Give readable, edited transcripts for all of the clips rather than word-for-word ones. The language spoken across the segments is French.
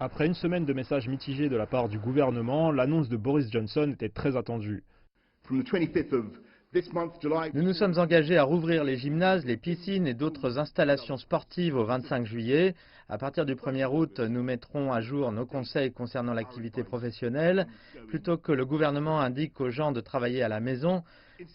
Après une semaine de messages mitigés de la part du gouvernement, l'annonce de Boris Johnson était très attendue. Nous nous sommes engagés à rouvrir les gymnases, les piscines et d'autres installations sportives au 25 juillet. À partir du 1er août, nous mettrons à jour nos conseils concernant l'activité professionnelle. Plutôt que le gouvernement indique aux gens de travailler à la maison,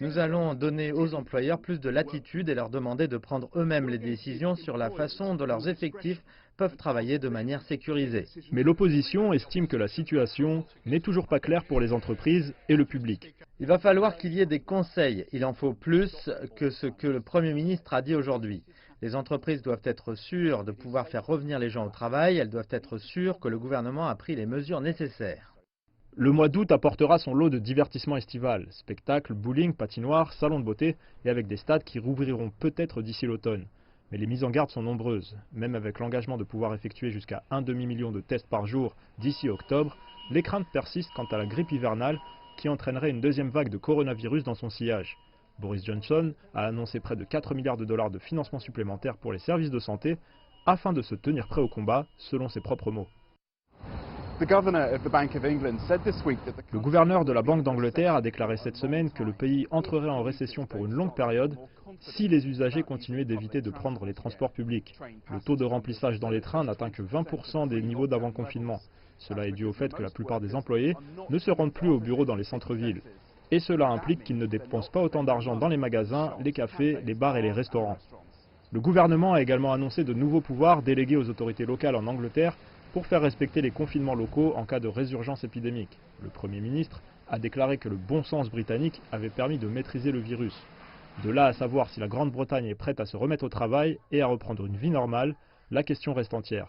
nous allons donner aux employeurs plus de latitude et leur demander de prendre eux-mêmes les décisions sur la façon dont leurs effectifs peuvent travailler de manière sécurisée. Mais l'opposition estime que la situation n'est toujours pas claire pour les entreprises et le public. Il va falloir qu'il y ait des conseils. Il en faut plus que ce que le Premier ministre a dit aujourd'hui. Les entreprises doivent être sûres de pouvoir faire revenir les gens au travail. Elles doivent être sûres que le gouvernement a pris les mesures nécessaires. Le mois d'août apportera son lot de divertissements estival, spectacles, bowling, patinoires, salons de beauté et avec des stades qui rouvriront peut-être d'ici l'automne. Mais les mises en garde sont nombreuses. Même avec l'engagement de pouvoir effectuer jusqu'à 1 demi-million de tests par jour d'ici octobre, les craintes persistent quant à la grippe hivernale qui entraînerait une deuxième vague de coronavirus dans son sillage. Boris Johnson a annoncé près de 4 milliards de dollars de financement supplémentaire pour les services de santé afin de se tenir prêt au combat, selon ses propres mots. Le gouverneur de la Banque d'Angleterre a déclaré cette semaine que le pays entrerait en récession pour une longue période si les usagers continuaient d'éviter de prendre les transports publics. Le taux de remplissage dans les trains n'atteint que 20% des niveaux d'avant-confinement. Cela est dû au fait que la plupart des employés ne se rendent plus au bureau dans les centres-villes. Et cela implique qu'ils ne dépensent pas autant d'argent dans les magasins, les cafés, les bars et les restaurants. Le gouvernement a également annoncé de nouveaux pouvoirs délégués aux autorités locales en Angleterre pour faire respecter les confinements locaux en cas de résurgence épidémique. Le Premier ministre a déclaré que le bon sens britannique avait permis de maîtriser le virus. De là à savoir si la Grande-Bretagne est prête à se remettre au travail et à reprendre une vie normale, la question reste entière.